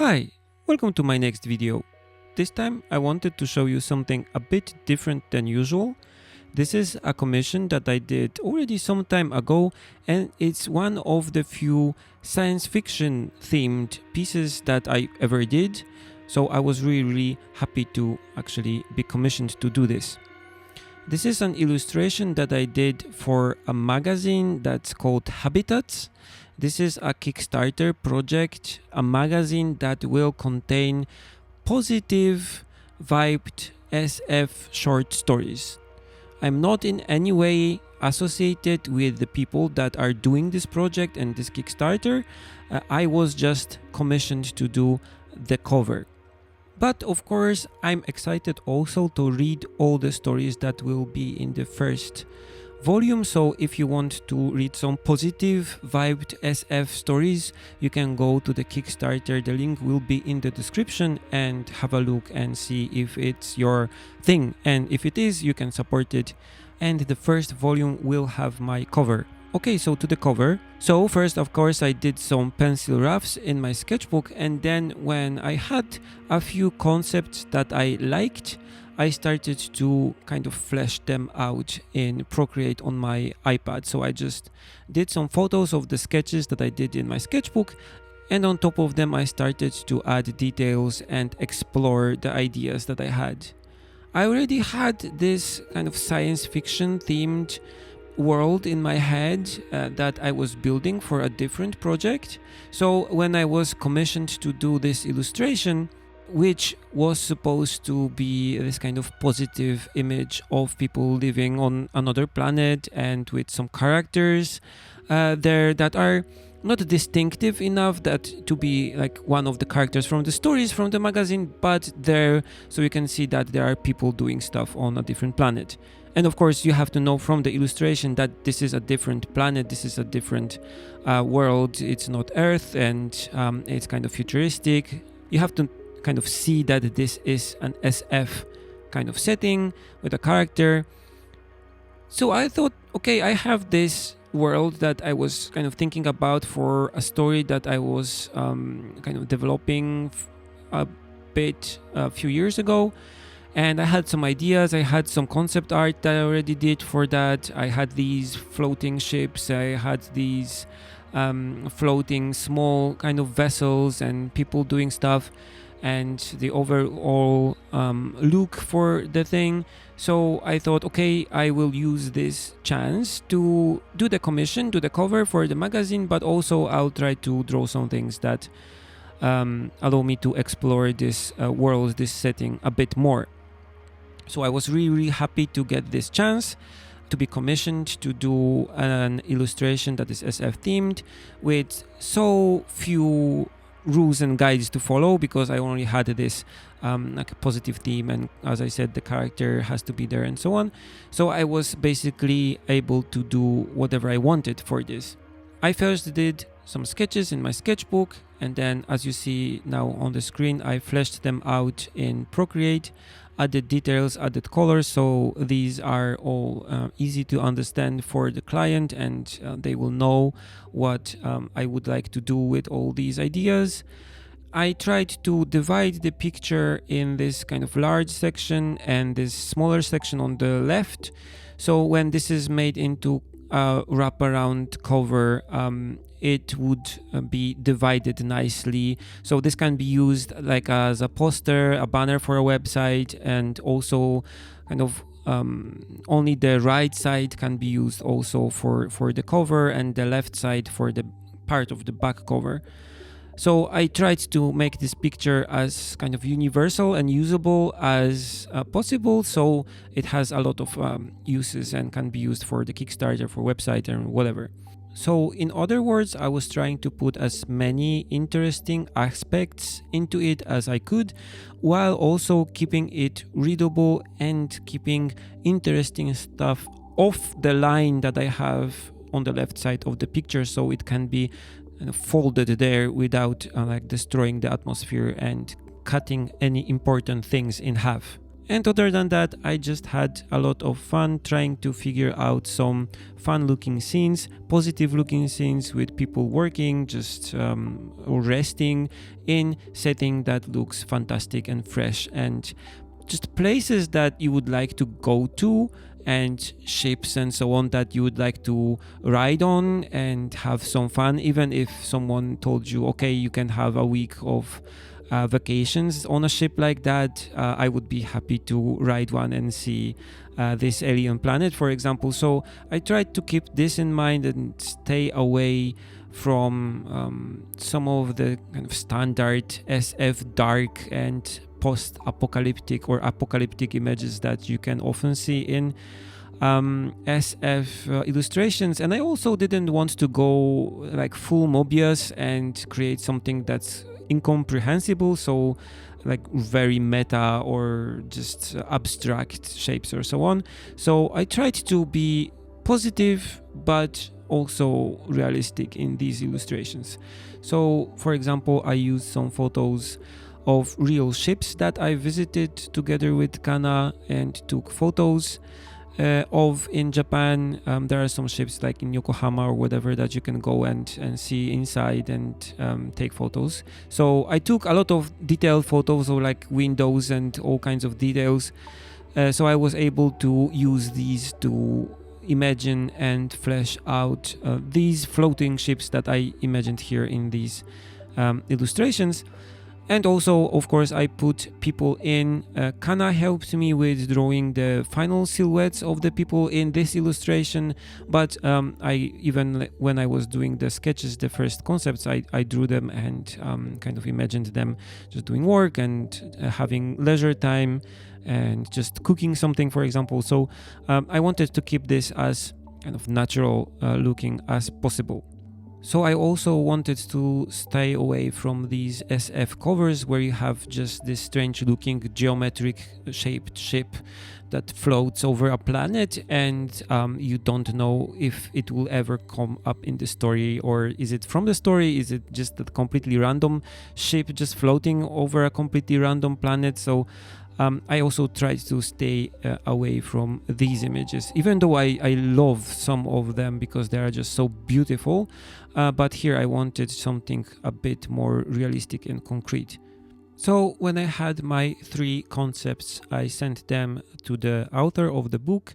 Hi, welcome to my next video. This time I wanted to show you something a bit different than usual. This is a commission that I did already some time ago, and it's one of the few science fiction themed pieces that I ever did. So I was really happy to actually be commissioned to do this. This is an illustration that I did for a magazine that's called Habitats. This is a Kickstarter project, a magazine that will contain positive vibed SF short stories. I'm not in any way associated with the people that are doing this project and this Kickstarter. I was just commissioned to do the cover. But of course, I'm excited also to read all the stories that will be in the first volume. So if you want to read some positive vibed SF stories, you can go to the Kickstarter. The link will be in the description and have a look and see if it's your thing. And if it is, you can support it. And the first volume will have my cover. Okay, so to the cover. So first, of course, I did some pencil roughs in my sketchbook, and then when I had a few concepts that I liked, I started to kind of flesh them out in Procreate on my iPad. So I just did some photos of the sketches that I did in my sketchbook, and on top of them I started to add details and explore the ideas that I had. I already had this kind of science fiction themed world in my head that I was building for a different project. So when I was commissioned to do this illustration, which was supposed to be this kind of positive image of people living on another planet and with some characters there that are not distinctive enough that to be like one of the characters from the stories from the magazine, but there, so you can see that there are people doing stuff on a different planet. And of course, you have to know from the illustration that this is a different planet, this is a different world. It's not Earth, and it's kind of futuristic. You have to kind of see that this is an SF kind of setting with a character. So I thought, okay, I have this world that I was kind of thinking about for a story that I was kind of developing a bit a few years ago. And I had some ideas, I had some concept art that I already did for that. I had these floating ships, I had these floating small kind of vessels and people doing stuff, and the overall look for the thing. So I thought, okay, I will use this chance to do the commission, do the cover for the magazine, but also I'll try to draw some things that allow me to explore this world, this setting a bit more. So I was really happy to get this chance to be commissioned to do an illustration that is SF themed with so few rules and guides to follow, because I only had this like a positive theme, and as I said, the character has to be there and so on. So I was basically able to do whatever I wanted for this. I first did some sketches in my sketchbook, and then as you see now on the screen, I fleshed them out in Procreate, added details, added colors, so these are all easy to understand for the client, and they will know what I would like to do with all these ideas. I tried to divide the picture in this kind of large section and this smaller section on the left. So when this is made into a wraparound cover, it would be divided nicely. So this can be used like as a poster, a banner for a website, and also kind of only the right side can be used also for the cover, and the left side for the part of the back cover. So I tried to make this picture as kind of universal and usable as possible, so it has a lot of uses and can be used for the Kickstarter, for website and whatever. So in other words, I was trying to put as many interesting aspects into it as I could, while also keeping it readable and keeping interesting stuff off the line that I have on the left side of the picture, so it can be folded there without like destroying the atmosphere and cutting any important things in half. And other than that, I just had a lot of fun trying to figure out some fun looking scenes, positive looking scenes with people working, just or resting in setting that looks fantastic and fresh, and just places that you would like to go to, and ships and so on that you would like to ride on and have some fun. Even if someone told you, okay, you can have a week of vacations on a ship like that, I would be happy to ride one and see this alien planet, for example. So I tried to keep this in mind and stay away from some of the kind of standard SF dark and post-apocalyptic or apocalyptic images that you can often see in SF illustrations. And I also didn't want to go like full Mobius and create something that's incomprehensible, so like very meta or just abstract shapes or so on. So I tried to be positive but also realistic in these illustrations. So for example, I used some photos of real ships that I visited together with Kana and took photos of in Japan. There are some ships like in Yokohama or whatever that you can go and see inside and take photos. So I took a lot of detailed photos of like windows and all kinds of details. So I was able to use these to imagine and flesh out these floating ships that I imagined here in these illustrations. And also, of course, I put people in. Kana helped me with drawing the final silhouettes of the people in this illustration, but even when I was doing the sketches, the first concepts, I drew them and kind of imagined them just doing work and having leisure time and just cooking something, for example. So I wanted to keep this as kind of natural looking as possible. So I also wanted to stay away from these SF covers where you have just this strange looking geometric shaped ship that floats over a planet, and you don't know if it will ever come up in the story, or is it from the story, is it just a completely random ship just floating over a completely random planet. So I also tried to stay away from these images, even though I love some of them because they are just so beautiful. But here I wanted something a bit more realistic and concrete. So when I had my 3 concepts, I sent them to the author of the book,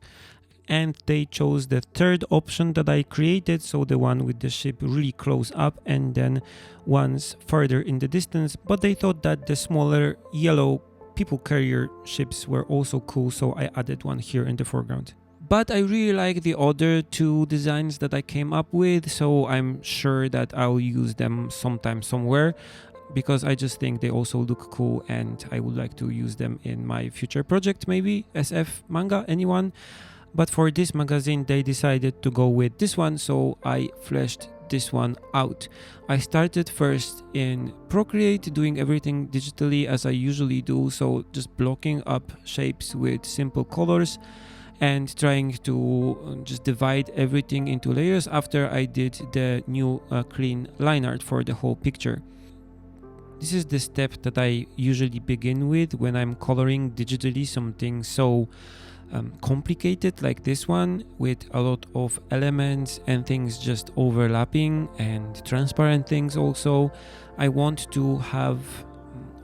and they chose the 3rd option that I created, so the one with the ship really close up and then ones further in the distance. But they thought that the smaller yellow people carrier ships were also cool, so I added one here in the foreground. But I really like the other 2 designs that I came up with, so I'm sure that I'll use them sometime somewhere, because I just think they also look cool and I would like to use them in my future project, maybe SF manga, anyone. But for this magazine they decided to go with this one, so I fleshed this one out. I started first in Procreate, doing everything digitally as I usually do, so just blocking up shapes with simple colors and trying to just divide everything into layers after I did the new clean line art for the whole picture. This is the step that I usually begin with when I'm coloring digitally something so complicated like this one, with a lot of elements and things just overlapping and transparent things also. I want to have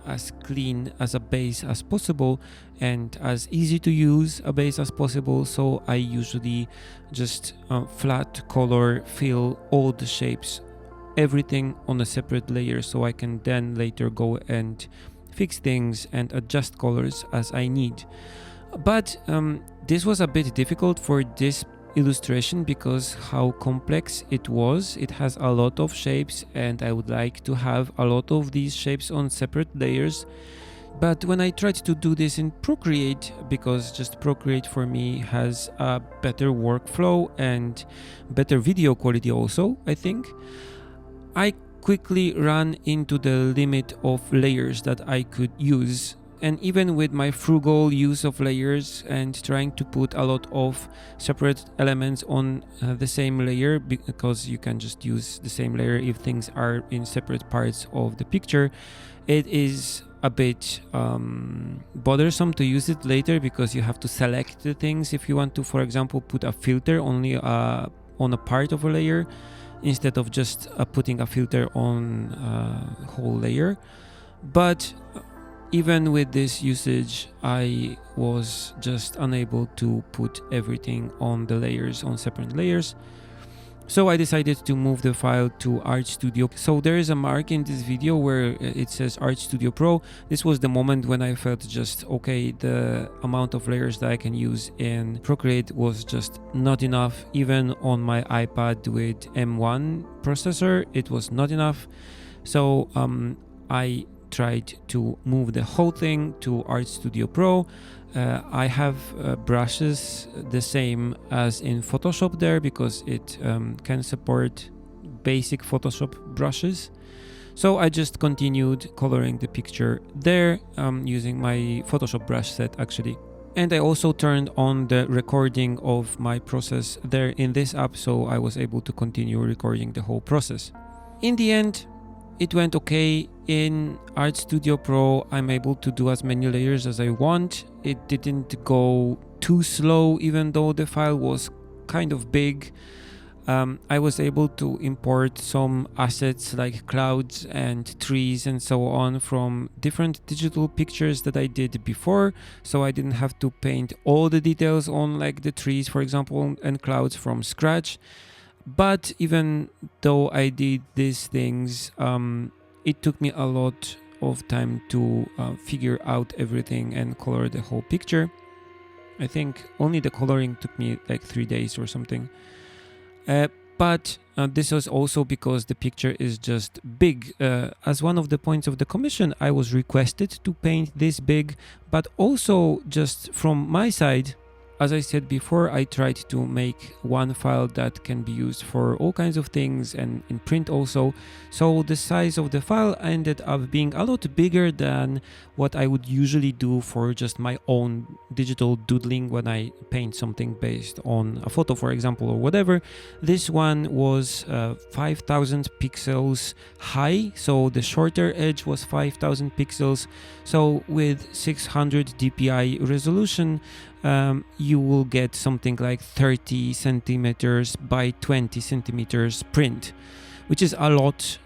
as clean as a base as possible and as easy to use a base as possible, so I usually just flat color fill all the shapes, everything on a separate layer, so I can then later go and fix things and adjust colors as I need. But this was a bit difficult for this illustration because how complex it was. It has a lot of shapes and I would like to have a lot of these shapes on separate layers. But when I tried to do this in Procreate, because just Procreate for me has a better workflow and better video quality also, I think, I quickly ran into the limit of layers that I could use. And even with my frugal use of layers and trying to put a lot of separate elements on the same layer, because you can just use the same layer if things are in separate parts of the picture, it is a bit bothersome to use it later, because you have to select the things if you want to, for example, put a filter only on a part of a layer instead of just putting a filter on a whole layer. But even with this usage, I was just unable to put everything on the layers, on separate layers. So I decided to move the file to Art Studio. So there is a mark in this video where it says Art Studio Pro. This was the moment when I felt just, okay, the amount of layers that I can use in Procreate was just not enough. Even on my iPad with M1 processor, it was not enough. So I tried to move the whole thing to Art Studio Pro. I have brushes the same as in Photoshop there, because it can support basic Photoshop brushes. So I just continued coloring the picture there using my Photoshop brush set actually. And I also turned on the recording of my process there in this app, so I was able to continue recording the whole process. In the end, it went okay. In Art Studio Pro, I'm able to do as many layers as I want. It didn't go too slow, even though the file was kind of big. I was able to import some assets like clouds and trees and so on from different digital pictures that I did before, so I didn't have to paint all the details on like the trees, for example, and clouds from scratch. But even though I did these things, it took me a lot of time to figure out everything and color the whole picture. I think only the coloring took me like 3 days or something. But this was also because the picture is just big. As one of the points of the commission, I was requested to paint this big, but also just from my side, as I said before, I tried to make one file that can be used for all kinds of things and in print also. So the size of the file ended up being a lot bigger than what I would usually do for just my own digital doodling when I paint something based on a photo, for example, or whatever. This one was 5000 pixels high, so the shorter edge was 5000 pixels. So with 600 dpi resolution, you will get something like 30 centimeters by 20 centimeters print, which is a lot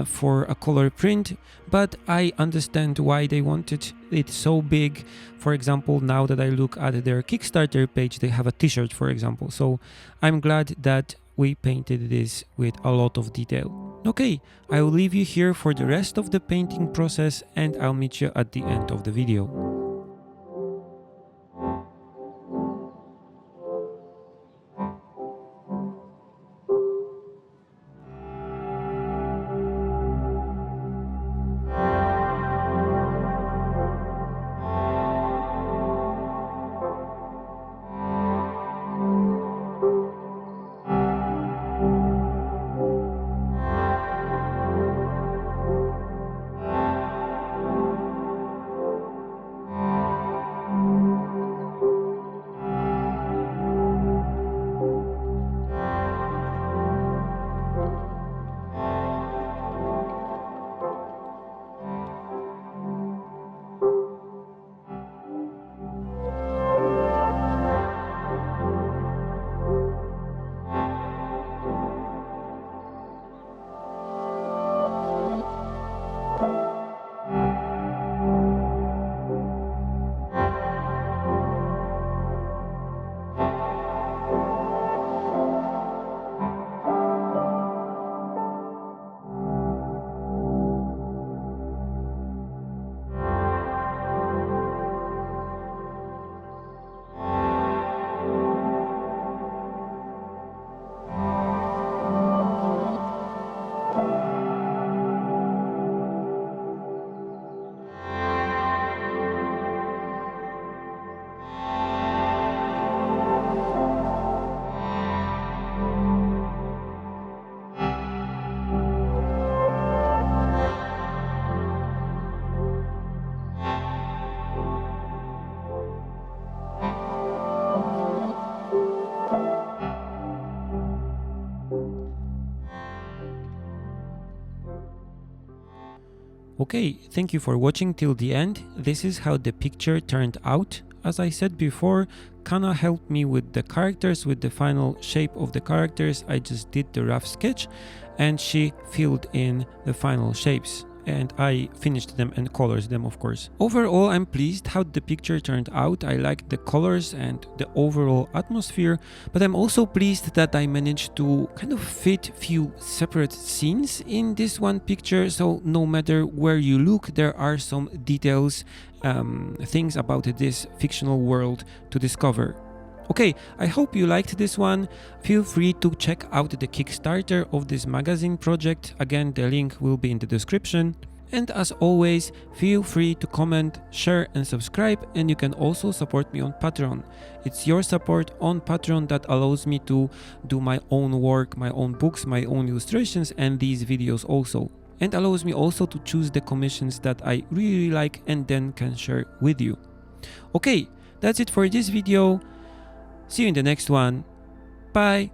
for a color print, but I understand why they wanted it so big. For example, now that I look at their Kickstarter page, they have a t-shirt, for example. So I'm glad that we painted this with a lot of detail. Okay, I will leave you here for the rest of the painting process, and I'll meet you at the end of the video. Okay, thank you for watching till the end. This is how the picture turned out. As I said before, Kana helped me with the characters, with the final shape of the characters. I just did the rough sketch and she filled in the final shapes. And I finished them and colored them, of course. Overall, I'm pleased how the picture turned out. I like the colors and the overall atmosphere, but I'm also pleased that I managed to kind of fit few separate scenes in this one picture. So no matter where you look, there are some details, things about this fictional world to discover. Okay, I hope you liked this one. Feel free to check out the Kickstarter of this magazine project. Again, the link will be in the description. And as always, feel free to comment, share and subscribe, and you can also support me on Patreon. It's your support on Patreon that allows me to do my own work, my own books, my own illustrations and these videos also. And allows me also to choose the commissions that I really like and then can share with you. Okay, that's it for this video. See you in the next one. Bye.